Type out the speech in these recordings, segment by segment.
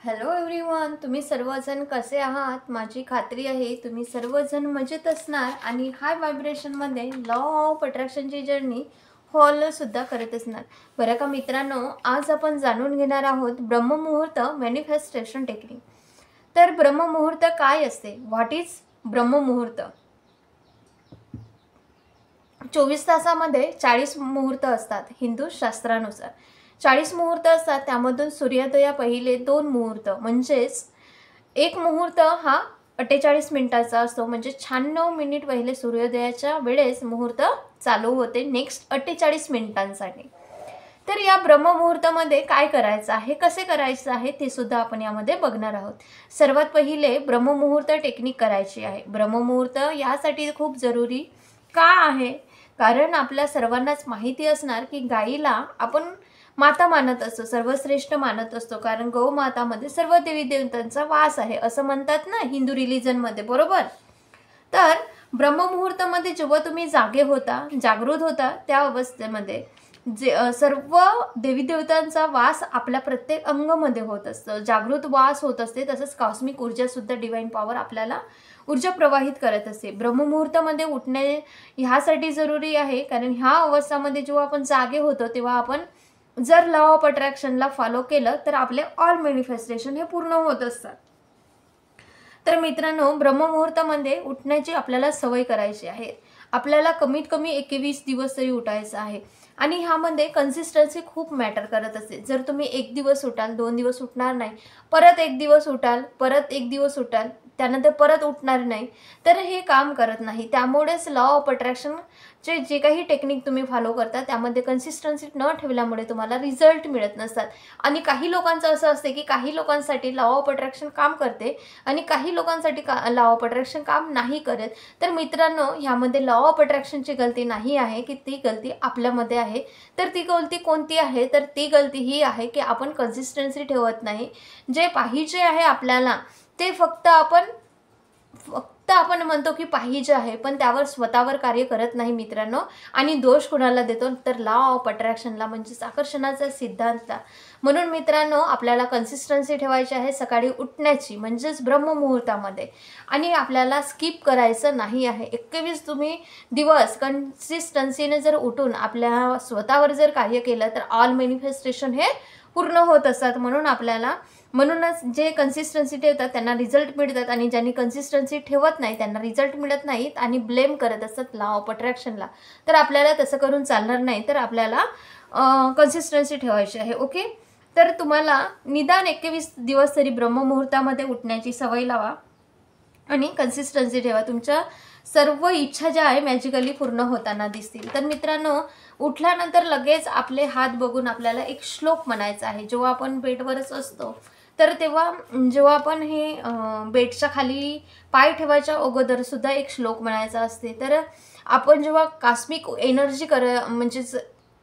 Hello everyone, तुम्ही सर्वजण कसे आहात? माझी खात्री आहे तुम्ही सर्वजण मजेत असणार आणि हाय व्हायब्रेशनमध्ये लॉ ऑफ अट्रॅक्शनची जर्नी फॉलो सुद्धा करत असणार. बरं का मित्रांनो, आज आपण जाणून घेणार आहोत ब्रह्ममुहूर्त मॅनिफेस्टेशन टेक्निक. तर ब्रह्ममुहूर्त काय असते? What is ब्रह्ममुहूर्त? 24 तासामध्ये 40 मुहूर्त असतात हिंदू शास्त्रानुसार. 40 मुहूर्त असतात, त्यामधून सूर्योदया पहिले 2 मुहूर्त म्हणजेच एक मुहूर्त हा 48 मिनिटाचा असतो. म्हणजे 96 मिनिट पहिले सूर्योदयाच्या वेळेस मुहूर्त चालू होते नेक्स्ट 48 मिनिटांसाठी. तर या ब्रह्ममुहूर्तामध्ये काय करायचं आहे, कसे करायचं आहे ते सुद्धा आपण यामध्ये बघणार आहोत. सर्वात पहिले ब्रह्ममुहूर्त टेक्निक करायची आहे. ब्रह्ममुहूर्त यासाठी खूप जरुरी का आहे? कारण आपल्या सर्वांनाच माहिती असणार की गाईला आपण माता मानत असतो, सर्वश्रेष्ठ मानत असतो. कारण गौमातामध्ये सर्व देवी देवतांचा वास आहे असं म्हणतात ना हिंदू रिलिजनमध्ये, बरोबर? तर ब्रह्ममुहूर्तामध्ये जेव्हा तुम्ही जागे होता, जागृत होता, त्या अवस्थेमध्ये जे सर्व देवी देवतांचा वास आपल्या प्रत्येक अंगामध्ये होत असतं, जागृत वास होत असते. तसंच कॉस्मिक ऊर्जा सुद्धा, डिवाइन पॉवर आपल्याला ऊर्जा प्रवाहित करत असते. ब्रह्ममुहूर्तामध्ये उठणे ह्यासाठी जरुरी आहे कारण ह्या अवस्थामध्ये जेव्हा आपण जागे होतो तेव्हा आपण जर लॉ ऑफ अट्रॅक्शनला फॉलो केलं तर आपले ऑल मॅनिफेस्टेशन हे पूर्ण होत असतात. तर मित्रांनो, ब्रह्ममुहूर्तामध्ये उठण्याची आपल्याला सवय करायची आहे. आपल्याला कमीत कमी 21 दिवस तरी उठायचं आहे आणि ह्यामध्ये कन्सिस्टन्सी खूप मॅटर करत असते. जर तुम्ही 1 दिवस उठाल, 2 दिवस उठणार नाही, परत 1 दिवस उठाल, परत 1 दिवस उठाल, त्यानंतर परत उठणार नाही, तर हे काम करत नाही. त्यामुळेच लॉ ऑफ अट्रॅक्शनचे जे काही टेक्निक तुम्ही फॉलो करता त्यामध्ये कन्सिस्टन्सी न ठेवल्यामुळे तुम्हाला रिझल्ट मिळत नसतात. आणि काही लोकांचं असं असते की काही लोकांसाठी लॉ ऑफ अट्रॅक्शन काम करते आणि काही लोकांसाठी लॉ ऑफ अट्रॅक्शन काम नाही करत. तर मित्रांनो, ह्यामध्ये लॉ ऑफ अट्रॅक्शनची गलती नाही आहे की ती गलती आपल्यामध्ये आहे. तर ती गलती कोणती आहे? तर ती गलती ही आहे की आपण कन्सिस्टन्सी ठेवत नाही. जे पाहिजे आहे आपल्याला ते फक्त आपण म्हणतो की पाहिजे आहे, पण त्यावर स्वतःवर कार्य करत नाही मित्रांनो. आणि दोष कुणाला देतो? तर लॉ ऑफ अट्रॅक्शनला, म्हणजेच आकर्षणाचा सिद्धांत. म्हणून मित्रांनो, आपल्याला कन्सिस्टन्सी ठेवायची आहे सकाळी उठण्याची, म्हणजेच ब्रह्ममुहूर्तामध्ये. आणि आपल्याला स्किप करायचं नाही आहे. 21 तुम्ही दिवस कन्सिस्टन्सीने जर उठून आपल्या स्वतःवर जर कार्य केलं तर ऑल मॅनिफेस्टेशन हे पूर्ण होत असतात. म्हणूनच जे कन्सिस्टन्सी ठेवतात त्यांना रिझल्ट मिळतात आणि ज्यांनी कन्सिस्टन्सी ठेवत नाही त्यांना रिझल्ट मिळत नाहीत आणि ब्लेम करत असतात लॉ ऑफ अट्रॅक्शनला. तर आपल्याला तसं करून चालणार नाही. तर आपल्याला कन्सिस्टन्सी ठेवायची आहे. ओके, तर तुम्हाला निदान 21 दिवस तरी ब्रह्ममुहूर्तामध्ये उठण्याची सवय लावा आणि कन्सिस्टन्सी ठेवा. तुमच्या सर्व इच्छा ज्या आहे मॅजिकली पूर्ण होताना दिसतील. तर मित्रांनो, उठल्यानंतर लगेच आपले हात बघून आपल्याला एक श्लोक म्हणायचा आहे. जेव्हा आपण बेडवरच असतो तर तेव्हा जेव्हा आपण हे बेडच्या खाली पाय ठेवायच्या अगोदर सुद्धा एक श्लोक म्हणायचा असते. तर आपण जेव्हा कॉस्मिक एनर्जी म्हणजेच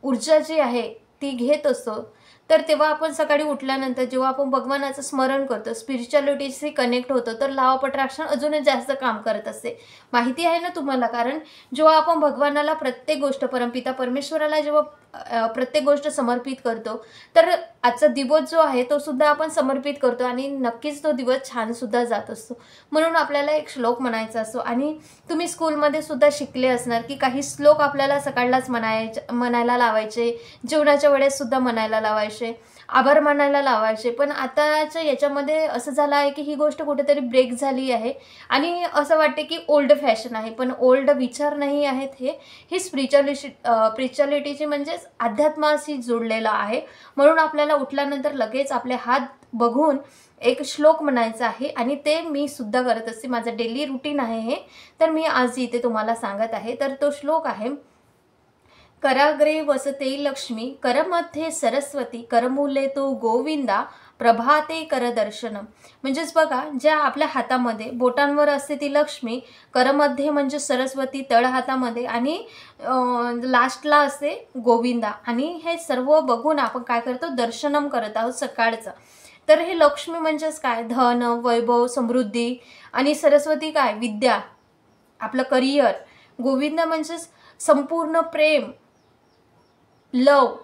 ऊर्जा जी आहे ती घेत असतो, तर तेव्हा आपण सकाळी उठल्यानंतर जेव्हा आपण भगवानाचं स्मरण करतो, स्पिरिच्युअलिटीशी कनेक्ट होतो, तर लॉ ऑफ अट्रॅक्शन अजूनच जास्त काम करत असते. माहिती आहे ना तुम्हाला? कारण जेव्हा आपण भगवानाला प्रत्येक गोष्ट, परमपिता परमेश्वराला जेव्हा प्रत्येक गोष्ट समर्पित करतो, तर आजचा दिवस जो आहे तो सुद्धा आपण समर्पित करतो आणि नक्कीच तो दिवस छान सुद्धा जात असतो. म्हणून आपल्याला एक श्लोक म्हणायचा असतो. आणि तुम्ही स्कूलमध्ये सुद्धा शिकले असणार की काही श्लोक आपल्याला सकाळलाच म्हणायला लावायचे, जेवणाच्या वेळेस सुद्धा म्हणायला लावायचे, आभार मानायला लावायचे. पण आताच्या याच्यामध्ये असं झालं आहे की ही गोष्ट कुठेतरी ब्रेक झाली आहे आणि असं वाटते की ओल्ड फॅशन आहे. पण ओल्ड विचार नाही आहेत हे स्पिरिच्युअलिटीची म्हणजेच अध्यात्माशी जोडलेलं आहे. म्हणून आपल्याला उठल्यानंतर लगेच आपले हात बघून एक श्लोक म्हणायचा आहे आणि ते मी सुद्धा करत असते. माझं डेली रुटीन आहे हे. तर मी आज इथे तुम्हाला सांगत आहे. तर तो श्लोक आहे, कराग्रे वसते लक्ष्मी, करमध्ये सरस्वती, करमूले तो गोविंदा, प्रभाते करदर्शनम. म्हणजेच बघा, ज्या आपल्या हातामध्ये बोटांवर असते ती लक्ष्मी, करमध्ये म्हणजे सरस्वती तळ हातामध्ये आणि लास्टला असते गोविंदा. आणि हे सर्व बघून आपण काय करतो? दर्शनम करत आहोत सकाळचं. तर हे लक्ष्मी म्हणजेच काय? धन, वैभव, समृद्धी. आणि सरस्वती काय? विद्या, आपलं करिअर. गोविंदा म्हणजेच संपूर्ण प्रेम, लव.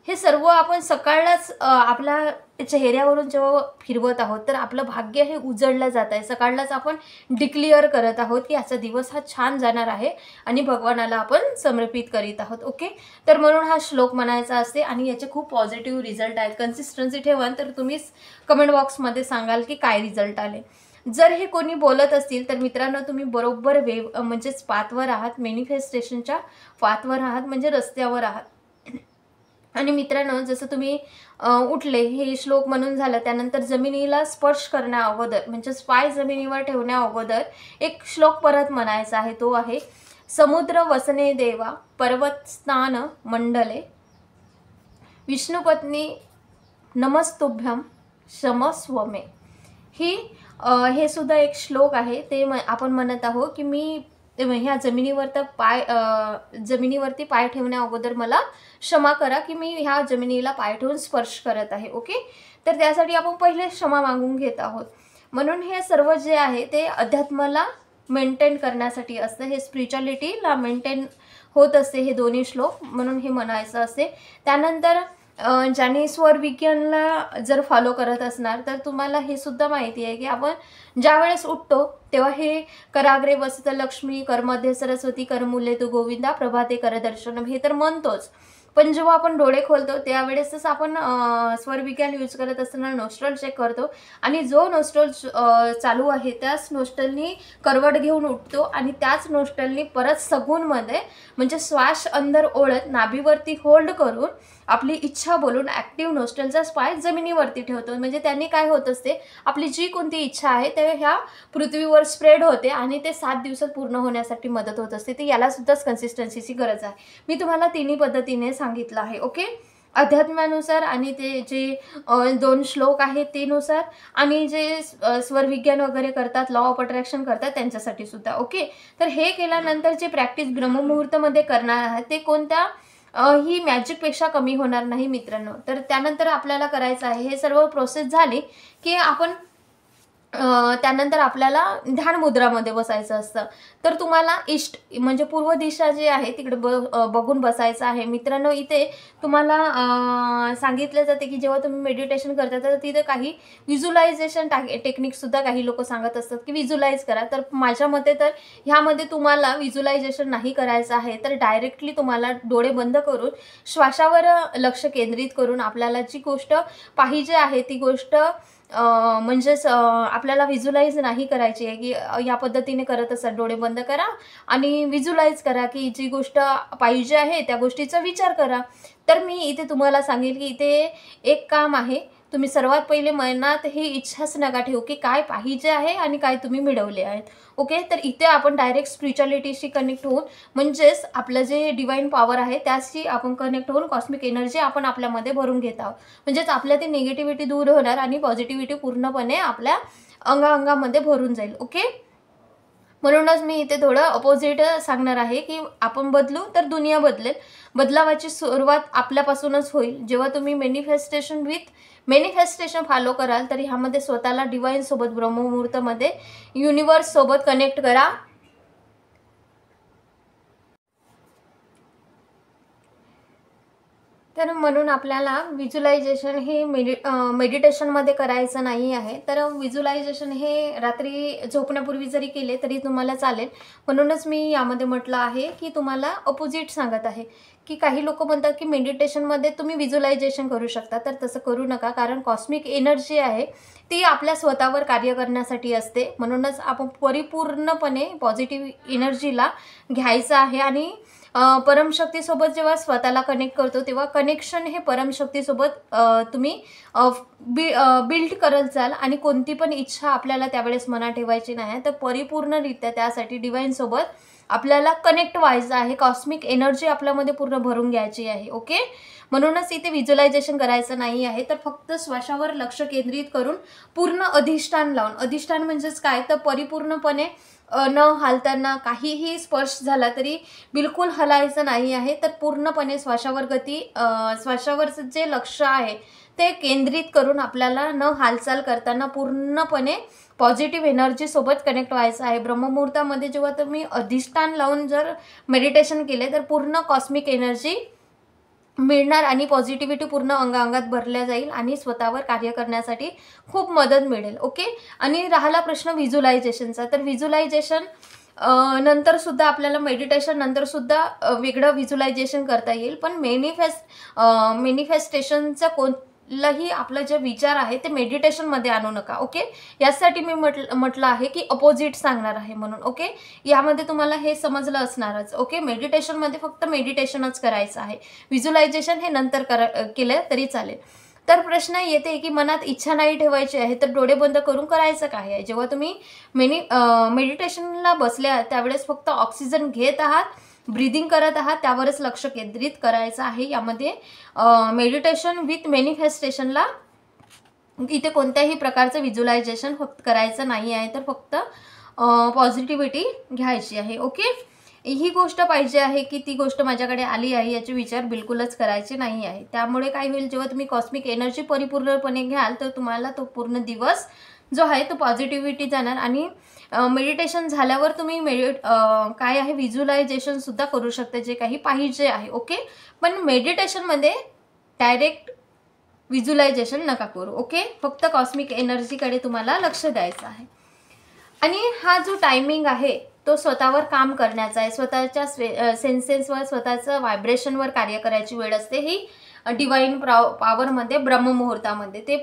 हे सर्व आपण सकाळलाच आपल्या चेहऱ्यावरून जेव्हा फिरवत आहोत तर आपलं भाग्य हे उजळलं जात आहे. सकाळलाच आपण डिक्लेअर करत आहोत की आजचा दिवस हा छान जाणार आहे आणि भगवानाला आपण समर्पित करीत आहोत. ओके, तर म्हणून हा श्लोक म्हणायचा असते आणि याचे खूप पॉझिटिव्ह रिझल्ट आहेत. कन्सिस्टन्सी ठेवाल तर तुम्हीच कमेंट बॉक्समध्ये सांगाल की काय रिझल्ट आले. जर हे कोणी बोलत असतील तर मित्रांनो तुम्ही बरोबर म्हणजेच पाथवर आहात, मॅनिफेस्टेशनच्या पाथवर आहात, म्हणजे रस्त्यावर आहात. आणि मित्रांनो जसं तुम्ही उठले हे श्लोक म्हणून झालं, त्यानंतर जमिनीला स्पर्श करण्या अगोदर म्हणजेच पाय जमिनीवर ठेवण्या अगोदर एक श्लोक परत म्हणायचा आहे. तो आहे समुद्र वसने देवा पर्वत स्नान मंडले विष्णुपत्नी नमस्तुभ्यम क्षमस्व ही हे सुद्धा एक श्लोक आहे. ते आपण म्हणत आहोत की मी ह्या जमिनीवरती पाय ठेवण्या अगोदर मला क्षमा करा की मी ह्या जमिनीला पाय ठेवून स्पर्श करत आहे. ओके, तर त्यासाठी आपण पहिले क्षमा मागून घेत आहोत. म्हणून हे सर्व जे आहे ते अध्यात्माला मेंटेन करण्यासाठी असतं, हे स्पिरिच्युअलिटीला मेंटेन होत असते हे दोन्ही श्लोक, म्हणून हे म्हणायचं असते. त्यानंतर ज्याने स्वर विज्ञानला जर फॉलो करत असणार तर तुम्हाला हे सुद्धा माहिती आहे की आपण ज्या वेळेस उठतो तेव्हा हे कराग्रे वसत लक्ष्मी, करमध्ये सरस्वती, करमुले तू गोविंदा, प्रभाते करदर्शनम हे तर म्हणतोच. पण जेव्हा आपण डोळे खोलतो त्यावेळेसच आपण स्वर विज्ञान यूज करत असताना नोस्ट्रल चेक करतो आणि जो नोस्ट्रल चालू आहे त्याच नोस्ट्रलनी करवट घेऊन उठतो आणि त्याच नोस्ट्रलनी परत सगूनमध्ये म्हणजे श्वास अंदर ओढत नाभीवरती होल्ड करून आपली इच्छा बोलून ॲक्टिव्ह नोस्ट्रलचा पाय जमिनीवरती ठेवतो. म्हणजे त्यांनी काय होत असते, आपली जी कोणती इच्छा आहे ते ह्या पृथ्वीवर स्प्रेड होते आणि ते 7 दिवसात पूर्ण होण्यासाठी मदत होत असते. तर याला सुद्धाच कन्सिस्टन्सीची गरज आहे. मी तुम्हाला तिन्ही पद्धतीने सांगितलं आहे. ओके, अध्यात्मानुसार आणि ते जे 2 श्लोक आहेत ते नुसार आणि जे स्वर विज्ञान वगैरे करतात, लॉ ऑफ अट्रॅक्शन करतात त्यांच्यासाठी सुद्धा. ओके, तर हे केल्यानंतर जे प्रॅक्टिस ब्रह्ममुहूर्तामध्ये करणार आहात ते कोणत्या ही मॅजिकपेक्षा कमी होणार नाही मित्रांनो. तर त्यानंतर आपल्याला करायचं आहे, हे सर्व प्रोसेस झाली की आपण त्यानंतर आपल्याला ध्यान मुद्रामध्ये बसायचं असतं. तर तुम्हाला ईस्ट म्हणजे पूर्व दिशा जी आहे तिकडे बघून बसायचं आहे. मित्रांनो इथे तुम्हाला सांगितलं जाते की जेव्हा तुम्ही मेडिटेशन करता तर तिथे काही व्हिज्युलायझेशन टेक्निकसुद्धा काही लोक सांगत असतात की व्हिज्युलाइज करा. तर माझ्या मते तर ह्यामध्ये तुम्हाला व्हिज्युलायझेशन नाही करायचं आहे, तर डायरेक्टली तुम्हाला डोळे बंद करून श्वासावर लक्ष केंद्रित करून आपल्याला जी गोष्ट पाहिजे आहे ती गोष्ट म्हणजेच आपल्याला व्हिज्युलाइज नाही करायची आहे की या पद्धतीने करत असतात. डोळे बंद करा आणि व्हिज्युलाइज करा की जी गोष्ट पाहिजे आहे त्या गोष्टीचा विचार करा. तर मी इथे तुम्हाला सांगेल की इथे एक काम आहे, तुम्ही सर्वात पहिले मनात ही इच्छाच नका ठेवू की काय पाहिजे आहे आणि काय तुम्ही मिळवले आहेत. ओके, तर इथे आपण डायरेक्ट स्पिरिच्युअलिटीशी कनेक्ट होऊन म्हणजेच आपलं जे डिवाइन पॉवर आहे त्याशी आपण कनेक्ट होऊन कॉस्मिक एनर्जी आपण आपल्यामध्ये भरून घेत आहोत. म्हणजेच आपल्या ती निगेटिव्हिटी दूर होणार आणि पॉझिटिव्हिटी पूर्णपणे आपल्या अंगामध्ये भरून जाईल. ओके, म्हणूनच मी इथे थोडं अपोजिट सांगणार आहे की आपण बदलू तर दुनिया बदलेल. बदलावाची सुरुवात आपल्यापासूनच होईल. जेव्हा तुम्ही मॅनिफेस्टेशन फॉलो कराल तर ह्यामध्ये स्वतःला डिवाइन सोबत ब्रह्ममुहूर्तामध्ये युनिवर्स सोबत कनेक्ट करा. तर म्हणून आपल्याला व्हिज्युलायझेशन हे मेडिटेशनमध्ये करायचं नाही आहे. तर व्हिज्युलायझेशन हे रात्री झोपण्यापूर्वी जरी केले तरी तुम्हाला चालेल. म्हणूनच मी यामध्ये म्हटलं आहे की तुम्हाला अपोजिट सांगत आहे की काही लोक म्हणतात की मेडिटेशनमध्ये तुम्ही व्हिज्युलायझेशन करू शकता, तर तसं करू नका. कारण कॉस्मिक एनर्जी आहे ती आपल्या स्वतःवर कार्य करण्यासाठी असते. म्हणूनच आपण परिपूर्णपणे पॉझिटिव्ह एनर्जीला घ्यायचं आहे आणि परमशक्तीसोबत जेव्हा स्वतःला कनेक्ट करतो तेव्हा कनेक्शन हे परमशक्तीसोबत तुम्ही बिल्ड करत जाल आणि कोणती पण इच्छा आपल्याला त्यावेळेस मनात ठेवायची नाही. तर परिपूर्णरित्या त्यासाठी डिवाइनसोबत आपल्याला कनेक्ट व्हायचं आहे. कॉस्मिक एनर्जी आपल्यामध्ये पूर्ण भरून घ्यायची आहे. ओके, म्हणूनच इथे व्हिज्युलायझेशन करायचं नाही आहे, तर फक्त श्वासावर लक्ष केंद्रित करून पूर्ण अधिष्ठान लावून, अधिष्ठान म्हणजेच काय तर परिपूर्णपणे न हालताना काहीही स्पर्श झाला तरी बिलकुल हलायचं नाही आहे. तर पूर्णपणे श्वासावरचं जे लक्ष आहे ते केंद्रित करून आपल्याला न हालचाल करताना पूर्णपणे पॉझिटिव्ह एनर्जी सोबत कनेक्ट व्हायचं आहे. ब्रह्ममुहूर्तामध्ये जेव्हा तुम्ही अधिष्ठान लावून जर मेडिटेशन केले तर पूर्ण कॉस्मिक एनर्जी मिळणार आणि पॉझिटिव्हिटी पूर्ण अंगाअंगात भरल्या जाईल आणि स्वतःवर कार्य करण्यासाठी खूप मदत मिळेल. ओके. आणि राहिला प्रश्न व्हिज्युलायझेशनचा, तर व्हिज्युलायझेशन नंतर सुद्धा आपल्याला मेडिटेशन नंतर सुद्धा वेगळं व्हिज्युलायझेशन करता येईल. पण मॅनिफेस्टेशनचा कोणलाही आपला जे विचार आहे ते मेडिटेशनमध्ये आणू नका. ओके. यासाठी मी म्हटलं आहे की अपोजिट सांगणार आहे म्हणून. ओके. यामध्ये तुम्हाला हे समजलं असणारच. ओके. मेडिटेशनमध्ये फक्त मेडिटेशनच करायचं आहे. व्हिज्युलायझेशन हे नंतर केलं तरी चालेल. तर प्रश्न येते की मनात इच्छा नाही ठेवायची आहे तर डोळे बंद करून करायचं काय आहे. जेव्हा तुम्ही मेडिटेशनला बसल्या त्यावेळेस फक्त ऑक्सिजन घेत आहात, ब्रीदिंग करत आहात, त्यावरच लक्ष केंद्रित करायचं आहे. यामध्ये मेडिटेशन विथ मॅनिफेस्टेशनला इथे कोणत्याही प्रकारचं व्हिज्युलायझेशन फक्त करायचं नाही आहे, तर फक्त पॉझिटिव्हिटी घ्यायची आहे. ओके. ही गोष्ट पाहिजे आहे की ती गोष्ट माझ्याकडे आली आहे याचे विचार बिलकुलच करायचे नाही आहे. त्यामुळे काय होईल, जेव्हा तुम्ही कॉस्मिक एनर्जी परिपूर्णपणे घ्याल तर तुम्हाला तो पूर्ण दिवस जो आहे तो पॉझिटिव्हिटी जाणार. आणि मेडिटेशन झाल्यावर तुम्ही काय आहे व्हिज्युलायझेशन सुद्धा करू शकता जे काही पाहिजे आहे. ओके. पण मेडिटेशनमध्ये डायरेक्ट व्हिज्युलायझेशन नका करू. ओके. फक्त कॉस्मिक एनर्जीकडे तुम्हाला लक्ष द्यायचं आहे. आणि हा जो टायमिंग आहे तो स्वतःवर काम करण्याचा आहे, स्वतःच्या सेन्सेसवर, स्वतःचं व्हायब्रेशनवर कार्य करायची वेळ असते. ही डिवाइन पॉवरमध्ये ब्रह्ममुहूर्तामध्ये ते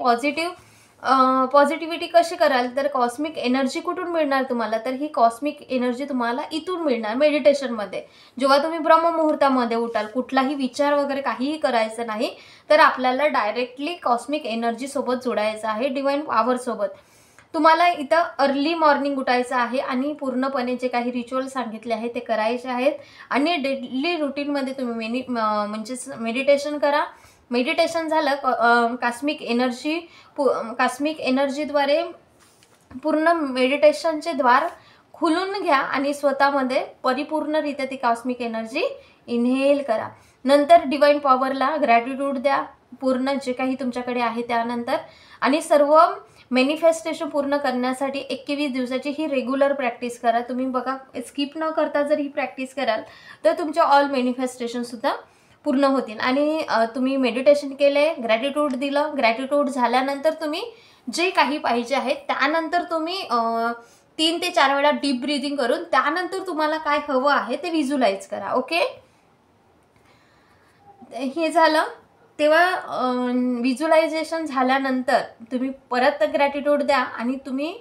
पॉझिटिव्हिटी कशी कराल, तर कॉस्मिक एनर्जी कुठून मिळणार तुम्हाला, तर ही कॉस्मिक एनर्जी तुम्हाला इथून मिळणार मेडिटेशनमध्ये. जेव्हा तुम्ही ब्रह्ममुहूर्तामध्ये उठाल, कुठलाही विचार वगैरे काहीही करायचं नाही, तर आपल्याला डायरेक्टली कॉस्मिक एनर्जी सोबत जोडायचं आहे, डिवाइन पॉवर सोबत. तुम्हाला इथं अर्ली मॉर्निंग उठायचं आहे आणि पूर्णपणे जे काही रिच्युअल सांगितले आहे ते करायचे आहेत. आणि डेली रुटीनमध्ये तुम्ही म्हणजेच मेडिटेशन करा. मेडिटेशन झालं कॉस्मिक एनर्जीद्वारे पूर्ण मेडिटेशनचे द्वार खुलून घ्या आणि स्वतःमध्ये परिपूर्णरित्या ती कॉस्मिक एनर्जी इनहेल करा. नंतर डिवाइन पॉवरला ग्रॅटिट्यूड द्या पूर्ण जे काही तुमच्याकडे आहे त्यानंतर. आणि सर्व मॅनिफेस्टेशन पूर्ण करण्यासाठी 21 दिवसाची ही रेग्युलर प्रॅक्टिस करा. तुम्ही बघा, स्किप न करता जर ही प्रॅक्टिस कराल तर तुमचे ऑल मॅनिफेस्टेशन सुद्धा पूर्ण होतील. आणि तुम्ही मेडिटेशन केले, ग्रॅटिट्यूड दिलं, ग्रॅटिट्यूड झाल्यानंतर तुम्ही जे काही पाहिजे आहे त्यानंतर तुम्ही 3 ते 4 वेळा डीप ब्रीदिंग करून त्यानंतर तुम्हाला काय हवं आहे ते व्हिज्युलाइज करा. ओके. हे झालं. तेव्हा व्हिज्युलायझेशन झाल्यानंतर तुम्ही परत ग्रॅटिट्यूड द्या आणि तुम्ही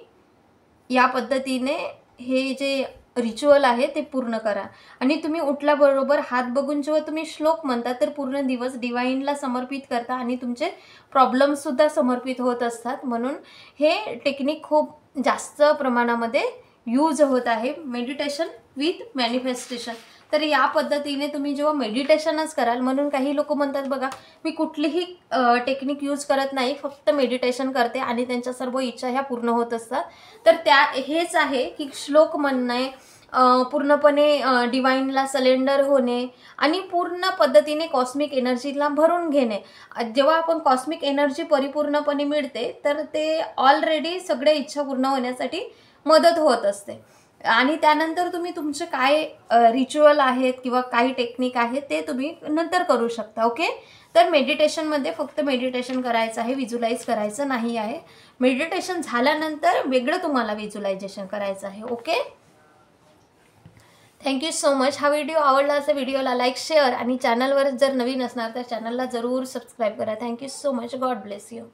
या पद्धतीने हे जे रिच्युअल आहे ते पूर्ण करा. आणि तुम्ही उठल्याबरोबर हात बघून जेव्हा तुम्ही श्लोक म्हणता तर पूर्ण दिवस डिवाइनला समर्पित करता आणि तुमचे प्रॉब्लेम्ससुद्धा समर्पित होत असतात. म्हणून हे टेक्निक खूप जास्त प्रमाणामध्ये यूज होत आहे, मेडिटेशन विथ मॅनिफेस्टेशन. तर या पद्धतीने तुम्ही जेव्हा मेडिटेशनच कराल, म्हणून काही लोक म्हणतात बघा मी कुठलीही टेक्निक यूज करत नाही, फक्त मेडिटेशन करते आणि त्यांच्या सर्व इच्छा ह्या पूर्ण होत असतात. तर हेच आहे की श्लोक म्हणणे, पूर्णपणे डिवाइनला सलेंडर होणे आणि पूर्ण पद्धतीने कॉस्मिक एनर्जीला भरून घेणे. जेव्हा आपण कॉस्मिक एनर्जी परिपूर्णपणे मिळते तर ते ऑलरेडी सगळे इच्छा पूर्ण होण्यासाठी मदत होत असते. आणि त्यानंतर तुम्ही तुमचे काय रिच्युअल आहेत किंवा काही टेक्निक आहेत ते तुम्ही नंतर करू शकता. ओके. तर मेडिटेशनमध्ये फक्त मेडिटेशन करायचं आहे, व्हिज्युलाइज करायचं नाही आहे. मेडिटेशन झाल्यानंतर वेगळं तुम्हाला व्हिज्युलायझेशन करायचं आहे. ओके. Thank you so much. हा व्हिडिओ आवडला असेल व्हिडिओला लाईक, शेअर आणि चॅनलवर जर नवीन असणार तर चॅनलला जरूर सबस्क्राईब करा. Thank you so much. God bless you.